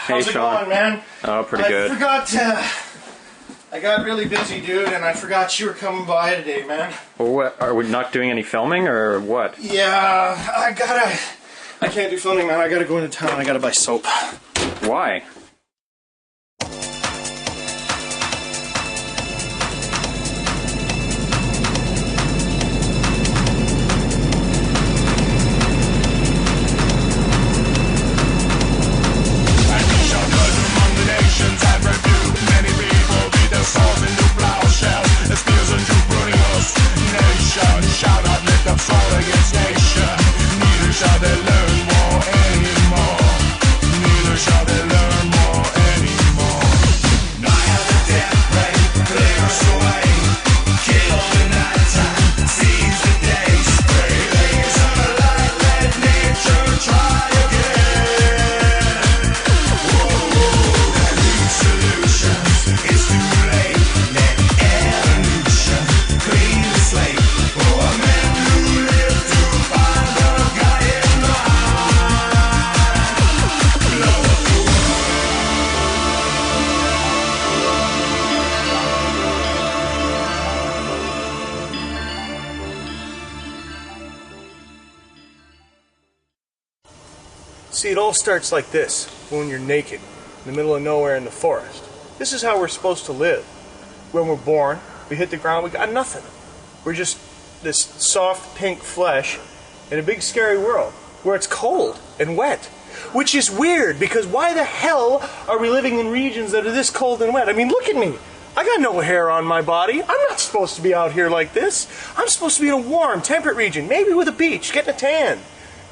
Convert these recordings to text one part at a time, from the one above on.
How's it going, man? Oh, pretty good. I got really busy, dude, and I forgot you were coming by today, man. Well, what, are we not doing any filming, or what? Yeah, I can't do filming, man. I gotta go into town. I gotta buy soap. Why? Shout out, lift up sword against nation. Neither shall they learn more anymore. Neither shall they learn more anymore. Night of the death ray, clear us away. Kill the night time, seize the day. Spray layers on the light, let nature try again. Whoa, that needs solutions. It's too late. Let evolution clean the slate. See, it all starts like this, when you're naked, in the middle of nowhere in the forest. This is how we're supposed to live. When we're born, we hit the ground, we got nothing. We're just this soft pink flesh in a big scary world where it's cold and wet. Which is weird, because why the hell are we living in regions that are this cold and wet? I mean, look at me. I got no hair on my body. I'm not supposed to be out here like this. I'm supposed to be in a warm, temperate region, maybe with a beach, getting a tan.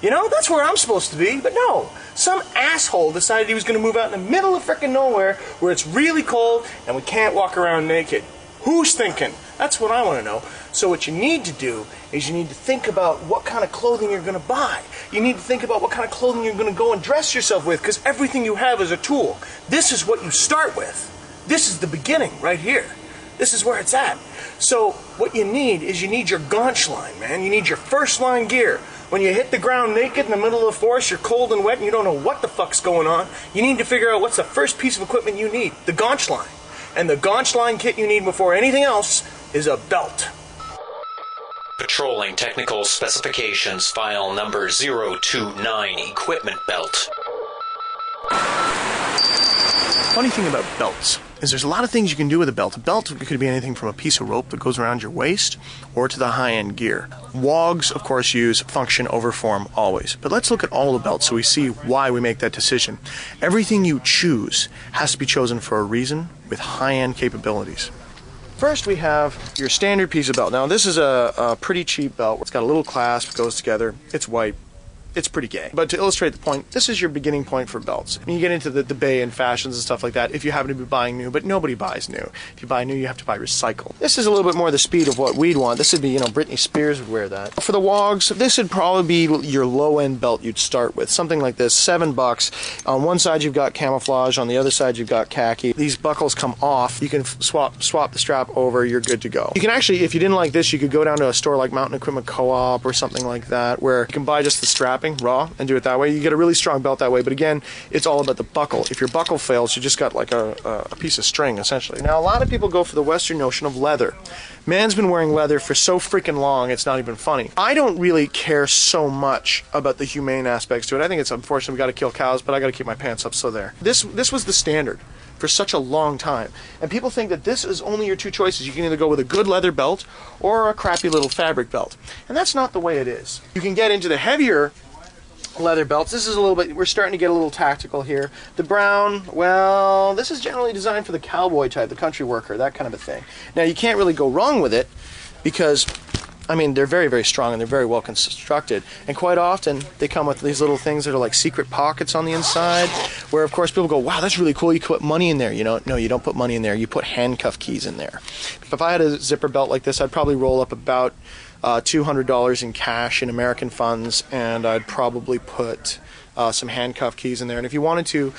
You know, that's where I'm supposed to be, but no. Some asshole decided he was going to move out in the middle of frickin' nowhere where it's really cold and we can't walk around naked. Who's thinking? That's what I want to know. So what you need to do is you need to think about what kind of clothing you're going to buy. You need to think about what kind of clothing you're going to go and dress yourself with, because everything you have is a tool. This is what you start with. This is the beginning right here. This is where it's at. So what you need is you need your gaunch line, man. You need your first line gear. When you hit the ground naked in the middle of the forest, you're cold and wet and you don't know what the fuck's going on, you need to figure out what's the first piece of equipment you need, the gaunch line. And the gaunch line kit you need before anything else is a belt. Patrolling Technical Specifications File Number 029 Equipment Belt. Funny thing about belts is there's a lot of things you can do with a belt. A belt could be anything from a piece of rope that goes around your waist or to the high-end gear. WOGs, of course, use function over form always. But let's look at all the belts so we see why we make that decision. Everything you choose has to be chosen for a reason with high-end capabilities. First, we have your standard piece of belt. Now, this is a pretty cheap belt. It's got a little clasp, goes together. It's white. It's pretty gay. But to illustrate the point, this is your beginning point for belts. I mean, you get into the debate and fashions and stuff like that if you happen to be buying new, but nobody buys new. If you buy new, you have to buy recycled. This is a little bit more the speed of what we'd want. This would be, you know, Britney Spears would wear that. For the WOGs, this would probably be your low-end belt you'd start with. Something like this, $7. On one side, you've got camouflage. On the other side, you've got khaki. These buckles come off. You can swap the strap over. You're good to go. You can actually, if you didn't like this, you could go down to a store like Mountain Equipment Co-op or something like that, where you can buy just the strapping raw and do it that way. You get a really strong belt that way, but again, it's all about the buckle. If your buckle fails, you just got like a piece of string, essentially. Now, a lot of people go for the Western notion of leather. Man's been wearing leather for so freaking long, it's not even funny. I don't really care so much about the humane aspects to it. I think it's unfortunate we gotta kill cows, but I gotta keep my pants up, so there. This was the standard for such a long time. And people think that this is only your two choices. You can either go with a good leather belt or a crappy little fabric belt. And that's not the way it is. You can get into the heavier leather belts. This is a little bit, we're starting to get a little tactical here. The brown, well, this is generally designed for the cowboy type, the country worker, that kind of a thing. Now, you can't really go wrong with it because, I mean, they're very, very strong and they're very well constructed. And quite often, they come with these little things that are like secret pockets on the inside, where, of course, people go, wow, that's really cool, you can put money in there. You know, no, you don't put money in there, you put handcuff keys in there. If I had a zipper belt like this, I'd probably roll up about $200 in cash in American funds, and I'd probably put some handcuff keys in there. And if you wanted to,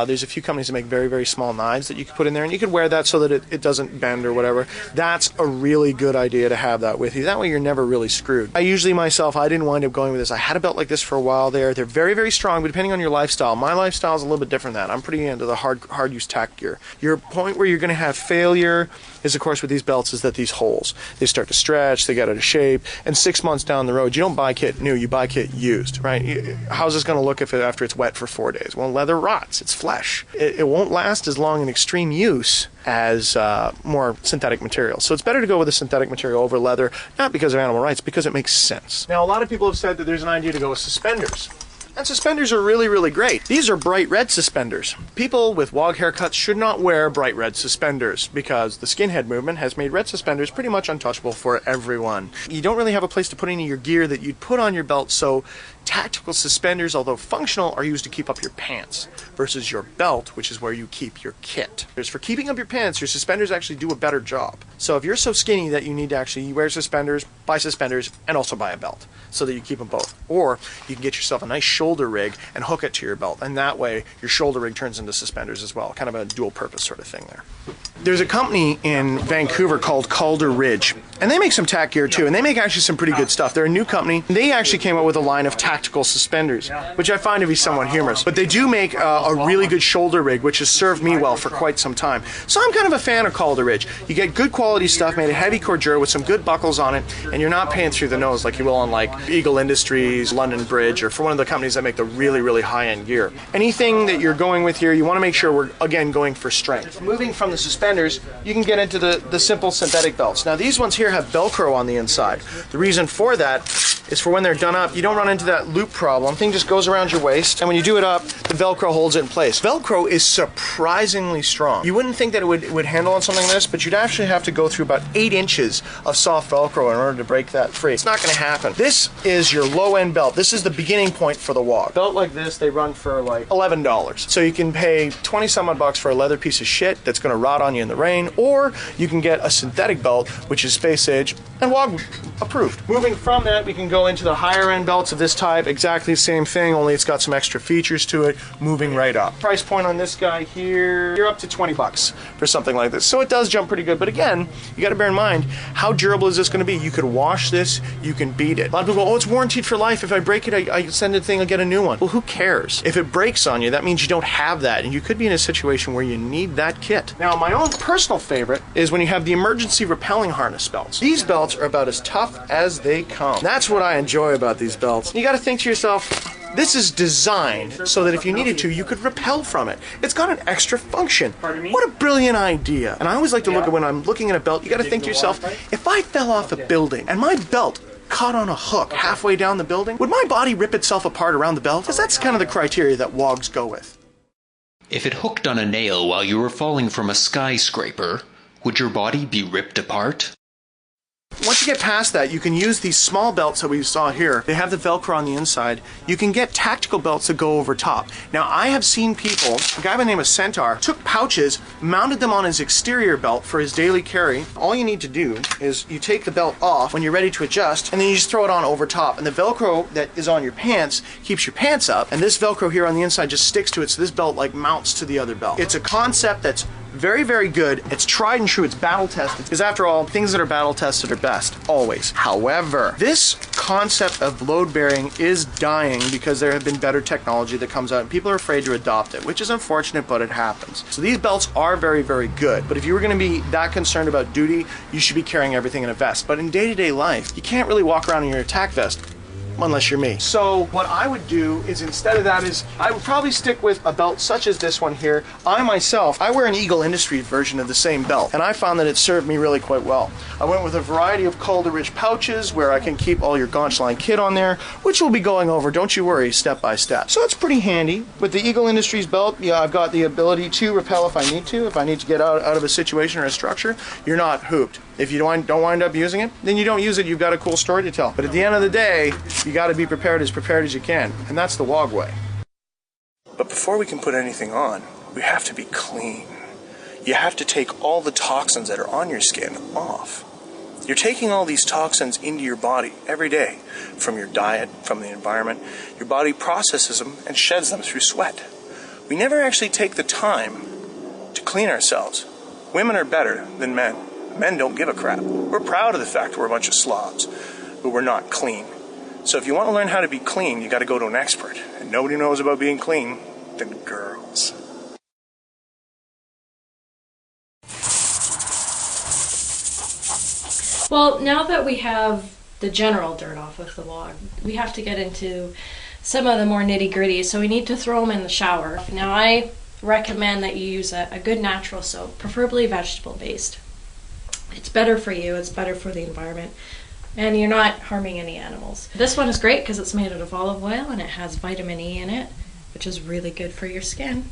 there's a few companies that make very, very small knives that you could put in there, and you could wear that so that it doesn't bend or whatever. That's a really good idea to have that with you. That way you're never really screwed. I usually myself, I didn't wind up going with this. I had a belt like this for a while there. They're very, very strong, but depending on your lifestyle. My lifestyle is a little bit different than that. I'm pretty into the hard use tack gear. Your point where you're going to have failure is, of course, with these belts, is that these holes, they start to stretch, they get out of shape, and 6 months down the road, you don't buy kit new, you buy kit used, right? How's this going to look after it's wet for 4 days? Well, leather rots, it's flesh. It won't last as long in extreme use as more synthetic materials. So it's better to go with a synthetic material over leather, not because of animal rights, because it makes sense. Now, a lot of people have said that there's an idea to go with suspenders. And suspenders are really, really great. These are bright red suspenders. People with wog haircuts should not wear bright red suspenders because the skinhead movement has made red suspenders pretty much untouchable for everyone. You don't really have a place to put any of your gear that you'd put on your belt, so tactical suspenders, although functional, are used to keep up your pants versus your belt, which is where you keep your kit. For keeping up your pants, your suspenders actually do a better job. So if you're so skinny that you need to actually wear suspenders, buy suspenders, and also buy a belt so that you keep them both. Or you can get yourself a nice shoulder rig and hook it to your belt, and that way your shoulder rig turns into suspenders as well. Kind of a dual purpose sort of thing there. There's a company in Vancouver called Calder Ridge, and they make some tack gear too, and they make actually some pretty good stuff. They're a new company. They actually came up with a line of tactical suspenders, which I find to be somewhat humorous. But they do make a really good shoulder rig, which has served me well for quite some time. So I'm kind of a fan of Calder Ridge. You get good quality stuff made of heavy cordura with some good buckles on it, and you're not paying through the nose like you will on like Eagle Industries, London Bridge, or for one of the companies that make the really, really high-end gear. Anything that you're going with here, you want to make sure we're, again, going for strength. Moving from the suspenders, you can get into the simple synthetic belts. Now these ones here have Velcro on the inside. The reason for that is for when they're done up, you don't run into that loop problem. The thing just goes around your waist, and when you do it up, the Velcro holds it in place. Velcro is surprisingly strong. You wouldn't think that it would handle on something like this, but you'd actually have to go through about 8 inches of soft Velcro in order to break that free. It's not going to happen. This is your low-end belt. This is the beginning point for the wog. Belt like this, they run for like $11. So you can pay 20-some odd bucks for a leather piece of shit that's going to rot on you in the rain, or you can get a synthetic belt, which is space age and wog approved. Moving from that, we can go into the higher end belts of this type. Exactly the same thing, only it's got some extra features to it, moving right up. Price point on this guy here, you're up to 20 bucks for something like this. So it does jump pretty good, but again, you got to bear in mind, how durable is this going to be? You could wash this, you can beat it. A lot of people go, oh, it's warranted for life. If I break it, I send a thing, I'll get a new one. Well, who cares? If it breaks on you, that means you don't have that, and you could be in a situation where you need that kit. Now, my own personal favorite is when you have the emergency rappelling harness belts. These belts are about as tough as they come. That's what I enjoy about these belts. You got to think to yourself, this is designed so that if you needed to, you could rappel from it. It's got an extra function. What a brilliant idea. And I always like to look at when I'm looking at a belt, you got to think to yourself, if I fell off a building and my belt caught on a hook halfway down the building, would my body rip itself apart around the belt? Because that's kind of the criteria that wogs go with. If it hooked on a nail while you were falling from a skyscraper, would your body be ripped apart? Once you get past that, you can use these small belts that we saw here. They have the Velcro on the inside. You can get tactical belts that go over top. Now, I have seen people, a guy by the name of Centaur, took pouches, mounted them on his exterior belt for his daily carry. All you need to do is you take the belt off when you're ready to adjust, and then you just throw it on over top. And the Velcro that is on your pants keeps your pants up, and this Velcro here on the inside just sticks to it, so this belt like mounts to the other belt. It's a concept that's very, very good. It's tried and true. It's battle tested. Because after all, things that are battle tested are best, always. However, this concept of load bearing is dying because there have been better technology that comes out and people are afraid to adopt it, which is unfortunate, but it happens. So these belts are very, very good. But if you were going to be that concerned about duty, you should be carrying everything in a vest. But in day-to-day life, you can't really walk around in your attack vest unless you're me. So what I would do is, instead of that, is I would probably stick with a belt such as this one here. I myself, I wear an Eagle Industries version of the same belt, and I found that it served me really quite well. I went with a variety of Calder Ridge pouches where I can keep all your Gaunch Line kit on there, which we'll be going over, don't you worry, step by step. So it's pretty handy. With the Eagle Industries belt, yeah, I've got the ability to rappel if I need to. If I need to get out of a situation or a structure, you're not hooped. If you don't wind up using it, then you don't use it. You've got a cool story to tell. But at the end of the day, you got to be prepared as you can, and that's the wog way. But before we can put anything on, we have to be clean. You have to take all the toxins that are on your skin off. You're taking all these toxins into your body every day from your diet, from the environment. Your body processes them and sheds them through sweat. We never actually take the time to clean ourselves. Women are better than men. Men don't give a crap. We're proud of the fact we're a bunch of slobs, but we're not clean. So if you want to learn how to be clean, you got to go to an expert. And nobody knows about being clean than girls. Well, now that we have the general dirt off of the wog, we have to get into some of the more nitty-gritty, so we need to throw them in the shower. Now, I recommend that you use a good natural soap, preferably vegetable-based. It's better for you, it's better for the environment, and you're not harming any animals. This one is great because it's made out of olive oil and it has vitamin E in it, which is really good for your skin.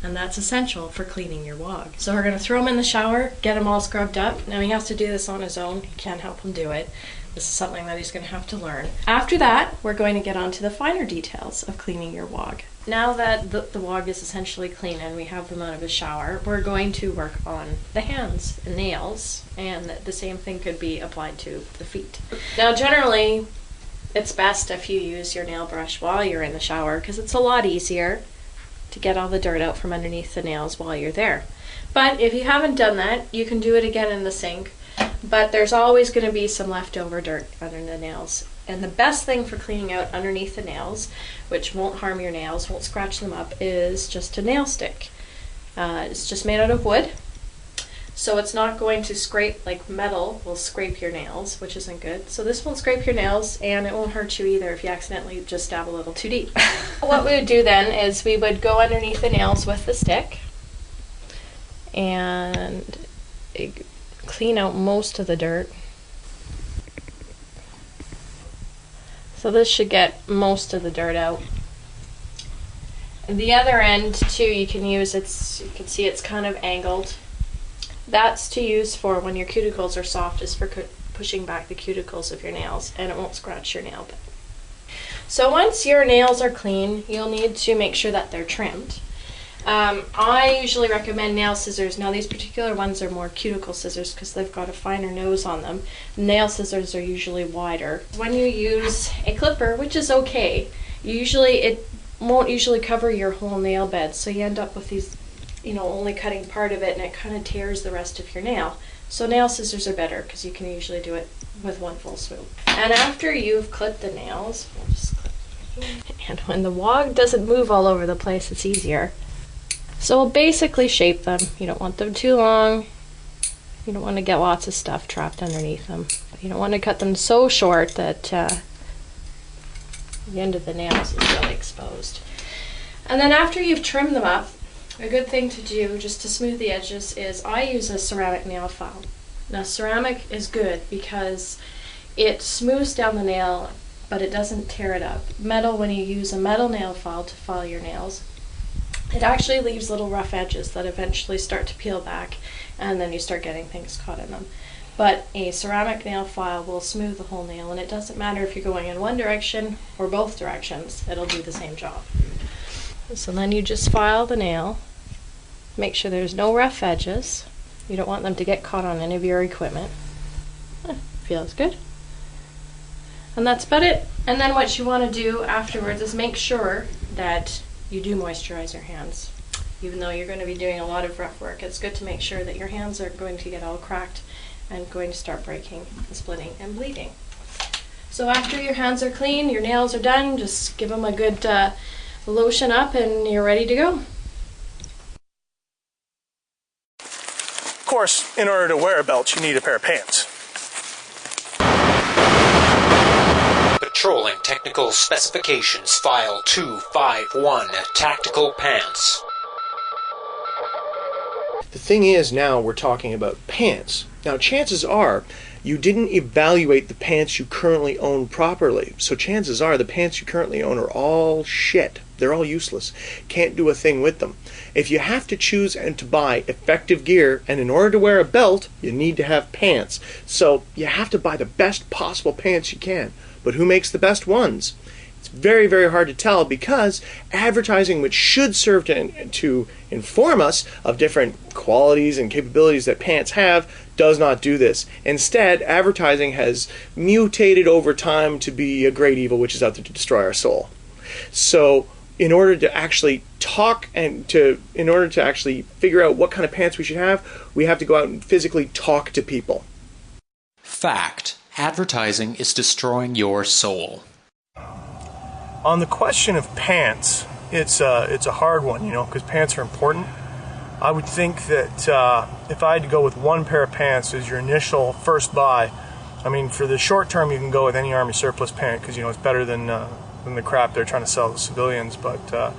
And that's essential for cleaning your wog. So we're going to throw him in the shower, get him all scrubbed up. Now he has to do this on his own. You can't help him do it. This is something that he's going to have to learn. After that, we're going to get on to the finer details of cleaning your wog. Now that the wog is essentially clean and we have them out of the shower, we're going to work on the hands and nails, and the same thing could be applied to the feet. Now generally, it's best if you use your nail brush while you're in the shower because it's a lot easier to get all the dirt out from underneath the nails while you're there. But if you haven't done that, you can do it again in the sink, but there's always going to be some leftover dirt under the nails. And the best thing for cleaning out underneath the nails, which won't harm your nails, won't scratch them up, is just a nail stick. It's just made out of wood, so it's not going to scrape like metal will scrape your nails, which isn't good. So this won't scrape your nails, and it won't hurt you either if you accidentally just stab a little too deep. What we would do then is we would go underneath the nails with the stick and clean out most of the dirt. So this should get most of the dirt out. And the other end too, you can use, you can see it's kind of angled. That's to use for when your cuticles are soft, is for pushing back the cuticles of your nails, and it won't scratch your nail bit. So once your nails are clean, you'll need to make sure that they're trimmed. I usually recommend nail scissors. Now these particular ones are more cuticle scissors because they've got a finer nose on them. Nail scissors are usually wider. When you use a clipper, which is okay, it won't usually cover your whole nail bed, so you end up with these, only cutting part of it, and it kind of tears the rest of your nail. So nail scissors are better because you can usually do it with one full swoop. And after you've clipped the nails, we'll just clip it. And when the wog doesn't move all over the place, it's easier. So we'll basically shape them. You don't want them too long. You don't want to get lots of stuff trapped underneath them. But you don't want to cut them so short that the end of the nails is really exposed. And then after you've trimmed them up, a good thing to do just to smooth the edges is I use a ceramic nail file. Now ceramic is good because it smooths down the nail, but it doesn't tear it up. Metal, when you use a metal nail file to file your nails, it actually leaves little rough edges that eventually start to peel back, and then you start getting things caught in them. But a ceramic nail file will smooth the whole nail, and it doesn't matter if you're going in one direction or both directions, it'll do the same job. So then you just file the nail, make sure there's no rough edges. You don't want them to get caught on any of your equipment. Feels good. And that's about it. And then what you want to do afterwards is make sure that you do moisturize your hands. Even though you're going to be doing a lot of rough work, it's good to make sure that your hands are going to get all cracked and going to start breaking and splitting and bleeding. So after your hands are clean, your nails are done, just give them a good lotion up and you're ready to go. Of course, in order to wear a belt, you need a pair of pants. Patrolling Technical Specifications File 251, Tactical Pants. The thing is, now we're talking about pants. Now, chances are you didn't evaluate the pants you currently own properly. So chances are the pants you currently own are all shit. They're all useless. Can't do a thing with them. If you have to choose and to buy effective gear, and in order to wear a belt, you need to have pants. So you have to buy the best possible pants you can. But who makes the best ones? It's very, very hard to tell because advertising, which should serve to inform us of different qualities and capabilities that pants have, does not do this. Instead, advertising has mutated over time to be a great evil which is out there to destroy our soul. So in order to actually talk and in order to actually figure out what kind of pants we should have, we have to go out and physically talk to people. Fact. Advertising is destroying your soul. On the question of pants, it's a hard one, because pants are important. I would think that if I had to go with one pair of pants as your initial first buy, I mean, for the short term, you can go with any Army surplus pant because it's better than the crap they're trying to sell to civilians. But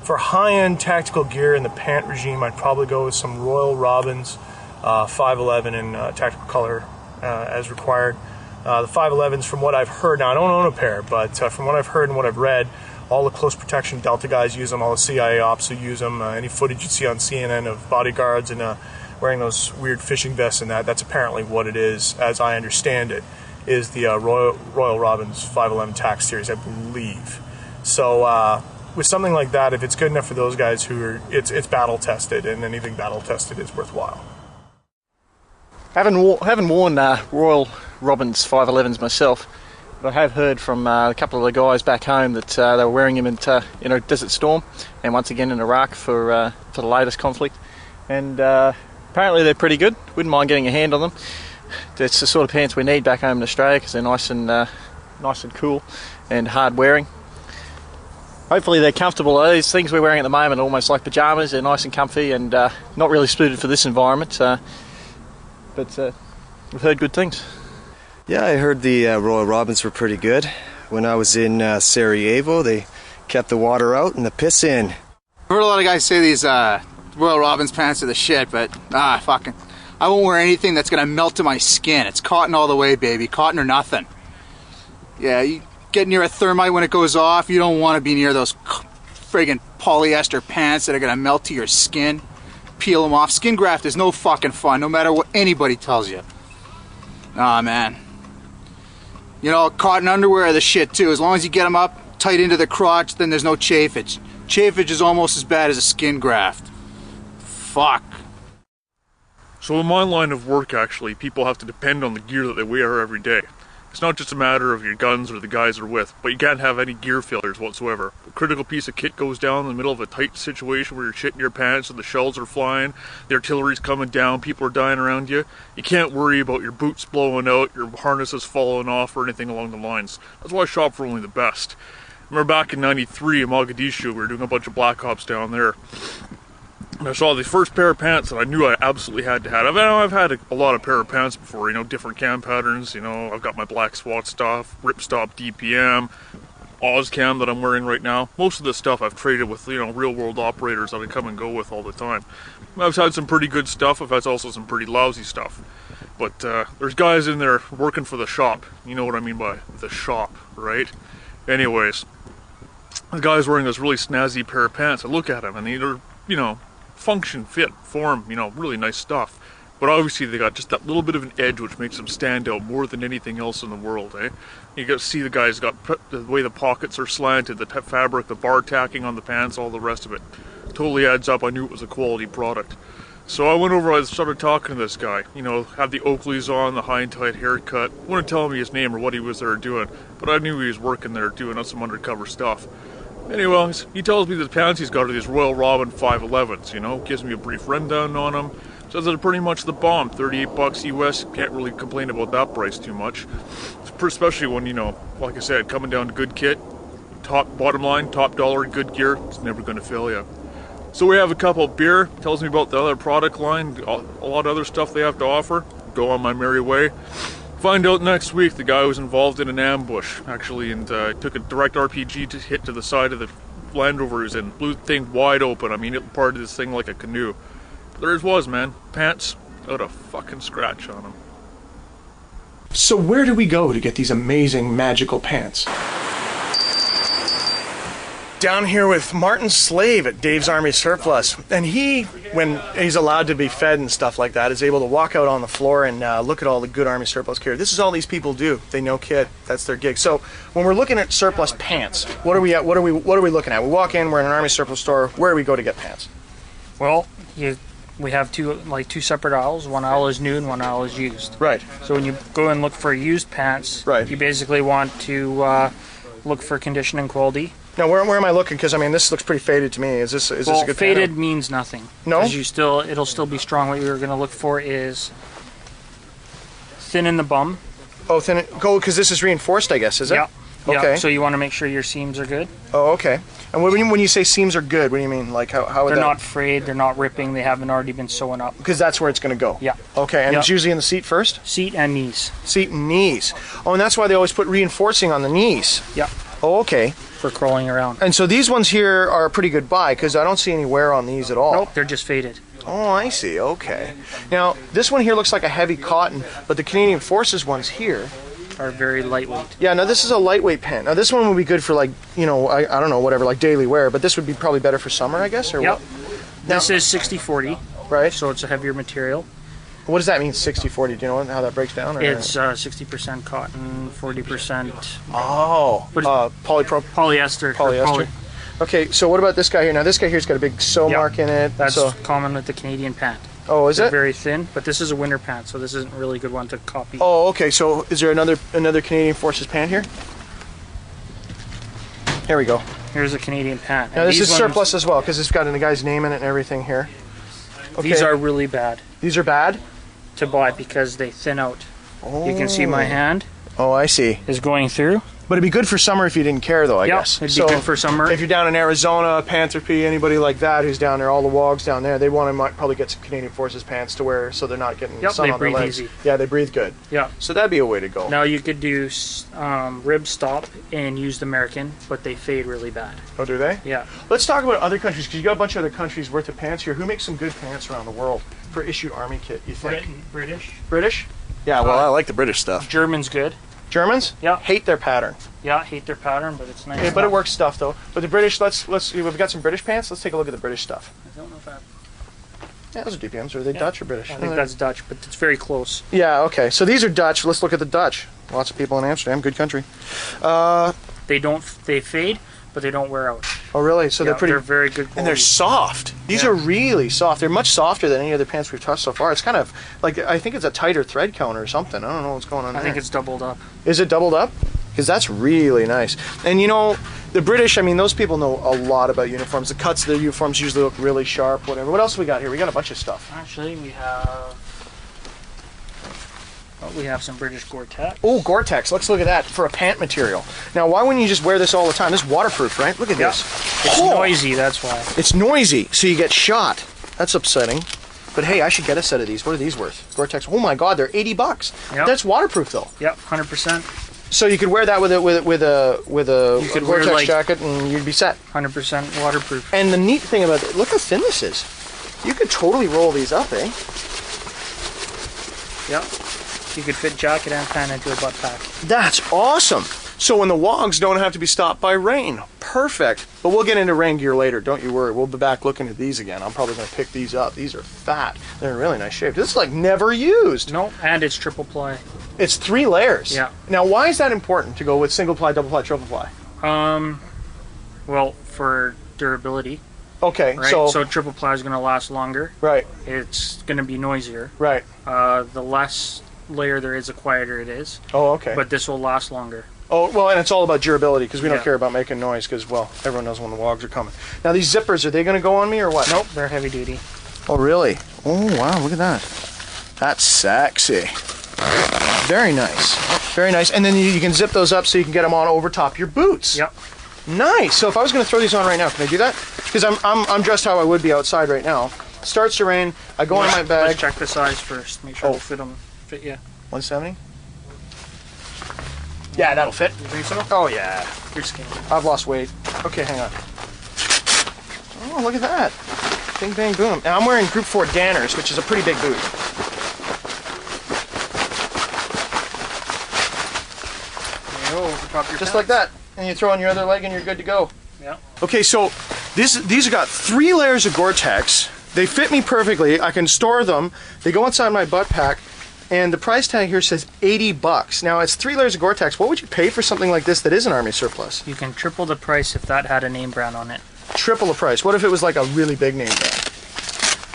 for high-end tactical gear in the pant regime, I'd probably go with some Royal Robbins 511 in tactical color as required. The 511s, from what I've heard, now I don't own a pair, but from what I've heard and what I've read, all the close protection Delta guys use them, all the CIA ops who use them, any footage you see on CNN of bodyguards and wearing those weird fishing vests and that's apparently what it is, as I understand it, is the Royal Robbins 511 TAC series, I believe. So with something like that, if it's good enough for those guys it's battle tested, and anything battle tested is worthwhile. Haven't worn Royal Robbins 511s myself, but I have heard from a couple of the guys back home that they were wearing them in a Desert Storm, and once again in Iraq for the latest conflict. And apparently they're pretty good. Wouldn't mind getting a hand on them. It's the sort of pants we need back home in Australia because they're nice and cool and hard wearing. Hopefully they're comfortable. These things we're wearing at the moment are almost like pajamas. They're nice and comfy and not really suited for this environment. But we've heard good things. Yeah, I heard the Royal Robbins were pretty good. When I was in Sarajevo, they kept the water out and the piss in. I've heard a lot of guys say these Royal Robbins pants are the shit, but fucking, I won't wear anything that's gonna melt to my skin. It's cotton all the way, baby. Cotton or nothing. Yeah, you get near a thermite when it goes off, you don't want to be near those friggin' polyester pants that are gonna melt to your skin. Peel them off. Skin graft is no fucking fun, no matter what anybody tells you. Nah, man. Cotton underwear are the shit too. As long as you get them up tight into the crotch, then there's no chafage. Chafage is almost as bad as a skin graft. Fuck. So in my line of work, actually, people have to depend on the gear that they wear every day. It's not just a matter of your guns or the guys they're with, but you can't have any gear failures whatsoever. A critical piece of kit goes down in the middle of a tight situation where you're shitting your pants and the shells are flying, the artillery's coming down, people are dying around you. You can't worry about your boots blowing out, your harnesses falling off, or anything along the lines. That's why I shop for only the best. I remember back in '93 in Mogadishu, we were doing a bunch of Black Ops down there. And I saw the first pair of pants that I knew I absolutely had to have. I've had a lot of pair of pants before, different cam patterns, I've got my Black SWAT stuff, Ripstop DPM, OzCam that I'm wearing right now. Most of this stuff I've traded with, real world operators that I come and go with all the time. I've had some pretty good stuff, I've had also some pretty lousy stuff. But there's guys in there working for the shop. You know what I mean by the shop, right? Anyways, the guy's wearing this really snazzy pair of pants. I look at him and they're, function, fit, form, really nice stuff. But obviously they got just that little bit of an edge which makes them stand out more than anything else in the world, eh? You got to see the guy's got the way the pockets are slanted, the fabric, the bar tacking on the pants, all the rest of it. Totally adds up. I knew it was a quality product. So I went over, I started talking to this guy, had the Oakleys on, the high and tight haircut. Wouldn't tell me his name or what he was there doing, but I knew he was working there doing some undercover stuff. Anyways, he tells me the pants he's got are these Royal Robin 511s, gives me a brief rundown on them. Says they're pretty much the bomb, 38 bucks US, can't really complain about that price too much. Especially when, like I said, coming down to good kit, bottom line, top dollar, good gear, it's never going to fail you. So we have a couple of beer, tells me about the other product line, a lot of other stuff they have to offer, go on my merry way. Find out next week the guy was involved in an ambush, actually, and took a direct RPG to hit to the side of the Land Rover he was in. Blew the thing wide open. I mean, it parted this thing like a canoe. But there it was, man. Pants out a fucking scratch on them. So where do we go to get these amazing magical pants? Down here with Martin Slave at Dave's Army Surplus, and he, when he's allowed to be fed and stuff like that, is able to walk out on the floor and look at all the good Army surplus gear. This is all these people do. They know kit. That's their gig. So when we're looking at surplus pants, what are we looking at? We walk in. We're in an Army surplus store. Where do we go to get pants? Well, you we have two separate aisles. One aisle is new and one aisle is used. Right. So when you go and look for used pants, Right. you basically want to look for condition and quality. Now, where am I looking? Because I mean, this looks pretty faded to me. Is this a good faded pan? means nothing. No? 'Cause it'll still be strong. What you're going to look for is thin in the bum. Oh, thin. Go, because this is reinforced, I guess, is it? Yeah. Okay. Yeah. So you want to make sure your seams are good. Oh, okay. And when you say seams are good, what do you mean? Like how would They're that? not frayed. They're not ripping. They haven't already been sewn up. Because that's where it's going to go. Yeah. Okay, and Yeah. it's usually in the seat first. Seat and knees. Seat and knees. Oh, and that's why they always put reinforcing on the knees. Yeah. Oh, okay. For crawling around. And so these ones here are a pretty good buy because I don't see any wear on these at all. Nope, they're just faded. Oh, I see. Okay. Now this one here looks like a heavy cotton, but the Canadian Forces ones here are very lightweight. Yeah. Now this is a lightweight pant. Now this one would be good for like I don't know whatever like daily wear, but this would be probably better for summer, I guess. Or Yep. what? This is 60-40. Right. So it's a heavier material. What does that mean, 60-40? Do you know how that breaks down? Or? It's 60% cotton, 40%. Oh, polyester. Polyester. Okay, so what about this guy here? Now this guy here's got a big sew mark in it. That's so. common with the Canadian pant. Oh, is They're it? very thin, but this is a winter pant, so this isn't a really good one to copy. Oh, okay. So is there another Canadian Forces pant here? Here we go. Here's a Canadian pant. Now this is surplus as well because it's got the guy's name in it and everything here. Okay. These are really bad. These are bad? To buy because they thin out. Oh. You can see my hand. Oh, I see. Is going through. But it'd be good for summer if you didn't care, though, I guess. It'd be good for summer. If you're down in Arizona, Pantherpy, anybody like that who's down there, all the wogs down there, they want to probably get some Canadian Forces pants to wear so they're not getting sun on their legs. Easy. Yeah, they breathe good. Yeah. So that'd be a way to go. Now you could do rib stop and use the American, but they fade really bad. Oh, do they? Yeah. Let's talk about other countries because you got a bunch of other countries worth of pants here. Who makes some good pants around the world for issued army kit? You think? British. British? Yeah. Well, I like the British stuff. German's good. Germans? Yeah. Hate their pattern. Yeah, hate their pattern, but it's nice. Yeah, but it works stuff though. But the British, we've got some British pants. Let's take a look at the British stuff. I don't know if I have... Yeah, those are DPMs. Are they Dutch or British? I think that's Dutch, but it's very close. Yeah. Okay. So these are Dutch. Let's look at the Dutch. Lots of people in Amsterdam. Good country. They fade, but they don't wear out. Oh, really? So they're pretty. They're very good quality. And they're soft. These are really soft. They're much softer than any other pants we've touched so far. It's kind of like I think it's a tighter thread count or something. I don't know what's going on. I think it's doubled up. Is it doubled up? Because that's really nice. And you know, the British, I mean, those people know a lot about uniforms. The cuts of their uniforms usually look really sharp, whatever. What else we got here? We got a bunch of stuff. Actually, we have some British Gore-Tex. Oh, Gore-Tex. Let's look at that for a pant material. Now, why wouldn't you just wear this all the time? This is waterproof, right? Look at this. It's noisy, that's why. It's noisy, so you get shot. That's upsetting. But hey, I should get a set of these. What are these worth? Gore-Tex. Oh my God, they're $80. Yep. That's waterproof though. Yep, 100%. So you could wear that with a Gore-Tex jacket, and you'd be set. 100% waterproof. And the neat thing about it, look how thin this is. You could totally roll these up, eh? Yep. You could fit jacket and pant into a butt pack. That's awesome. So when the wogs don't have to be stopped by rain. Perfect. But we'll get into rain gear later, don't you worry. We'll be back looking at these again. I'm probably going to pick these up. These are fat. They're in really nice shape. This is like never used. No, and it's triple ply. It's 3 layers. Yeah. Now, why is that important to go with single ply, double ply, triple ply? Well, for durability. Okay, right? So triple ply is going to last longer. Right. It's going to be noisier. Right. The less layer there is, the quieter it is. Oh, okay. But this will last longer. Oh, well, and it's all about durability because we don't care about making noise because, well, everyone knows when the wogs are coming. Now, these zippers, are they going to go on me or what? Nope, they're heavy duty. Oh, really? Oh, wow, look at that. That's sexy. Very nice. Very nice. And then you can zip those up so you can get them on over top your boots. Yep. Nice. So if I was going to throw these on right now, can I do that? Because I'm dressed how I would be outside right now. Starts to rain. I go in my bag. Let's check the size first. Make sure it'll fit you. 170? Yeah, that'll fit. You think so? Oh, yeah. You're skinny. I've lost weight. Okay, hang on. Oh, look at that. Bing, bang, boom. Now, I'm wearing Group 4 Danners, which is a pretty big boot. Just like that. And you throw on your other leg and you're good to go. Yeah. Okay, so these have got 3 layers of Gore-Tex. They fit me perfectly. I can store them. They go inside my butt pack. And the price tag here says $80. Now, it's 3 layers of Gore-Tex. What would you pay for something like this that is an Army surplus? You can triple the price if that had a name brand on it. Triple the price. What if it was like a really big name brand?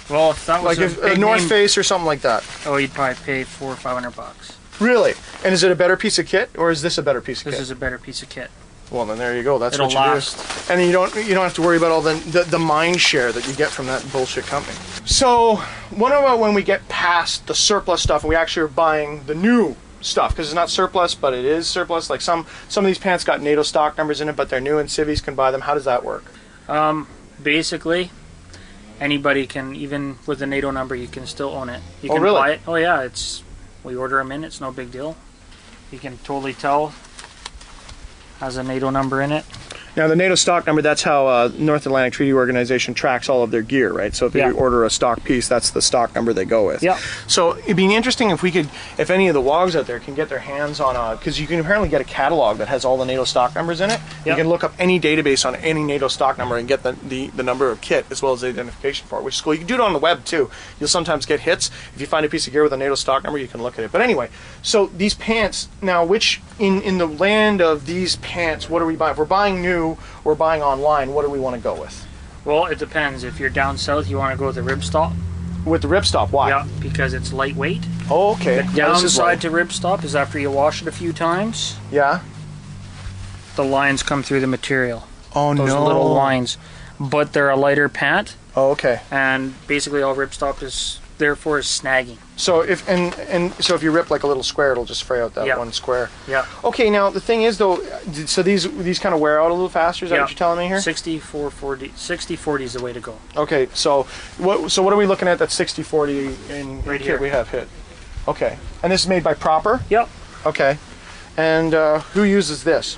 Well, if that was Like if a big North name- Face or something like that. Oh, you'd probably pay $400 or $500. Really? And is it a better piece of kit, or is this a better piece of This kit? is a better piece of kit. Well, then there you go. That's It'll what you last. do. And you don't have to worry about all the mind share that you get from that bullshit company. So, what about when we get past the surplus stuff and we actually are buying the new stuff? Because it's not surplus, but it is surplus. Like some of these pants got NATO stock numbers in it, but they're new and civvies can buy them. How does that work? Basically, anybody can, even with the NATO number, you can still own it. You can really? buy it. Oh yeah, we order them in. It's no big deal. You can totally tell has a NATO number in it. Now, the NATO stock number, that's how North Atlantic Treaty Organization tracks all of their gear, right? So if you order a stock piece, that's the stock number they go with. Yeah. So it'd be interesting if any of the WOGs out there can get their hands on because you can apparently get a catalog that has all the NATO stock numbers in it. You can look up any database on any NATO stock number and get the number of kit as well as the identification for it, which is cool. You can do it on the web too. You'll sometimes get hits. If you find a piece of gear with a NATO stock number, you can look at it. But anyway, so these pants, now which, in the land of these pants, what are we buying? If we're buying new, we're buying online, what do we want to go with? Well, it depends. If you're down south, you want to go with the ribstop. With the ripstop, why? Yeah, because it's lightweight. Oh, okay. The downside to ribstop is after you wash it a few times, yeah, the lines come through the material. Oh, Those no. little lines. But they're a lighter pant, Oh, okay. and basically all ripstop is there for is snagging. So if so if you rip like a little square, it'll just fray out that one square. Yeah. Okay, now the thing is though, so these kind of wear out a little faster. Is that what you're telling me here? 60-40 is the way to go. Okay, so what are we looking at? That 60-40 in Right kit here. we have hit. Okay, and this is made by Proper. Yep. Okay, and who uses this?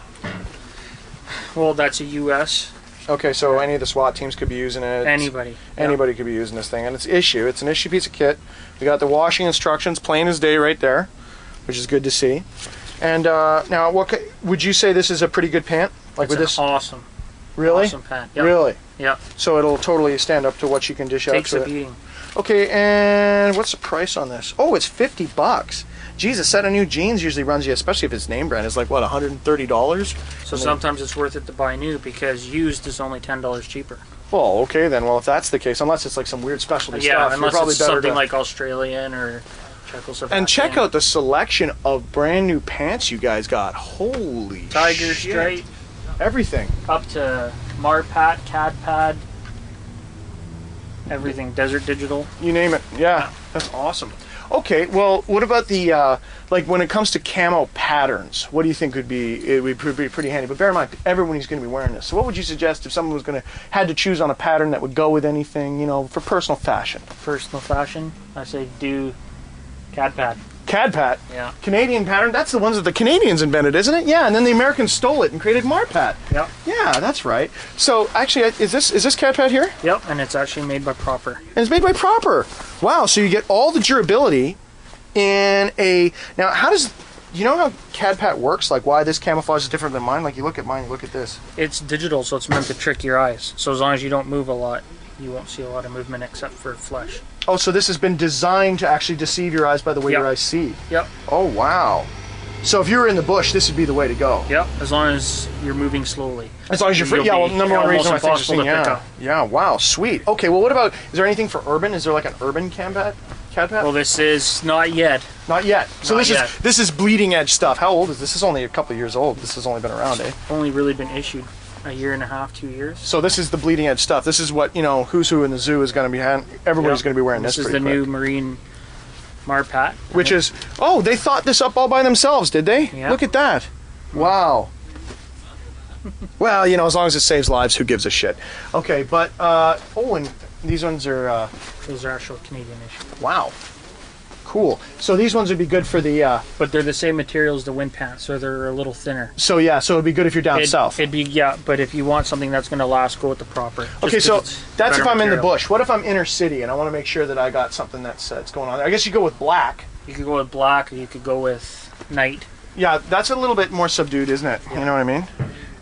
Well, that's a U.S. Okay, so any of the SWAT teams could be using it. Anybody. Anybody could be using this thing, and it's issue. It's an issue piece of kit. We got the washing instructions, plain as day, right there, which is good to see. And now, would you say this is a pretty good pant? Like It's with an this? awesome. Really? Awesome pant. Yep. Really? Yeah. So it'll totally stand up to what you can dish Takes out a to it. beating. Okay, and what's the price on this? Oh, it's $50. Geez, a set of new jeans usually runs you, especially if it's name brand, is like what, $130? So sometimes it's worth it to buy new because used is only $10 cheaper. Well, okay then. Well, if that's the case, unless it's like some weird specialty Yeah, stuff, you're unless probably it's better something to... like Australian or Czechoslovakian. And check out the selection of brand new pants you guys got. Holy Tiger shit. Stripe, Everything. up to Marpat, Cadpad, everything. Desert Digital. You name it. Yeah, that's awesome. Okay, well, what about the, like when it comes to camo patterns, what do you think would be, it would be pretty handy? But bear in mind, everybody's going to be wearing this. So what would you suggest if someone was had to choose on a pattern that would go with anything, for personal fashion? Personal fashion, I say do Cadpad. Cadpat? Yeah. Canadian pattern? That's the ones that the Canadians invented, isn't it? Yeah, and then the Americans stole it and created Marpat. Yep. Yeah, that's right. So actually, is this Cadpat here? Yep, and it's actually made by Proper. And it's made by Proper. Wow, so you get all the durability in a... Now, you know how Cadpat works? Like why this camouflage is different than mine? Like you look at mine, you look at this. It's digital, so it's meant to trick your eyes. So as long as you don't move a lot, you won't see a lot of movement except for flesh. Oh, so this has been designed to actually deceive your eyes by the way your eyes see. Yep. Oh, wow. So if you were in the bush, this would be the way to go. Yep, as long as you're moving slowly. As long as you're free. Yeah, well, number one reason why things are seen, yeah. Yeah, wow, sweet. Okay, well, what about, is there anything for urban? Is there like an urban Cadpat? Well, this is not yet. Not yet. So Not yet. this is bleeding edge stuff. How old is this? This is only a couple of years old. This has only been around, eh? Only really been issued a year and a half, 2 years. So this is the bleeding edge stuff. This is what, who's who in the zoo is going to be, everybody's going to be wearing this This is pretty the quick. new Marine Marpat. Which is, oh, they thought this up all by themselves, did they? Yeah. Look at that. Wow. Well, as long as it saves lives, who gives a shit? Okay, but, and these ones are, Those are actual Canadian issues. wow. Cool. So these ones would be good for the, But they're the same material as the wind pants, so they're a little thinner. so yeah, so it'd be good if you're down south. It'd be, yeah, but if you want something that's going to last, go with the Proper. Just Okay, 'cause so it's that's better if I'm in the material. bush. What if I'm inner city and I want to make sure that I got something that's going on there? I guess you go with black. You could go with black, or you could go with night. Yeah, that's a little bit more subdued, isn't it? You know what I mean?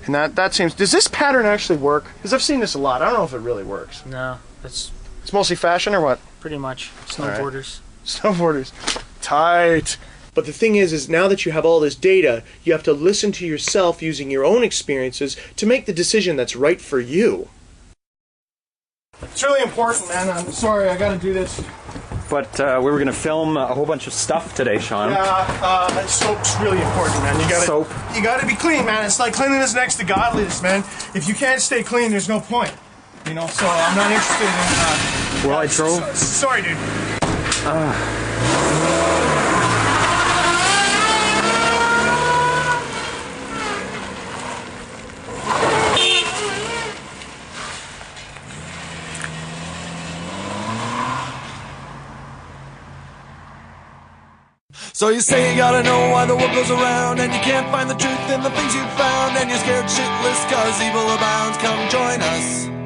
And that seems... Does this pattern actually work? Because I've seen this a lot. I don't know if it really works. No, it's It's mostly fashion or what? pretty much All right. snowboarders. Snowboarders. Tight. But the thing is now that you have all this data, you have to listen to yourself using your own experiences to make the decision that's right for you. It's really important, man. I'm sorry, I gotta do this. But we were going to film a whole bunch of stuff today, Sean. Yeah, soap's really important, man. You gotta be clean, man. It's like cleanliness next to godliness, man. If you can't stay clean, there's no point. You know, so I'm not interested in. Well, I drove. Sorry, dude. So you say you gotta know why the world goes around, and you can't find the truth in the things you found, and you're scared shitless cause evil abounds. Come join us.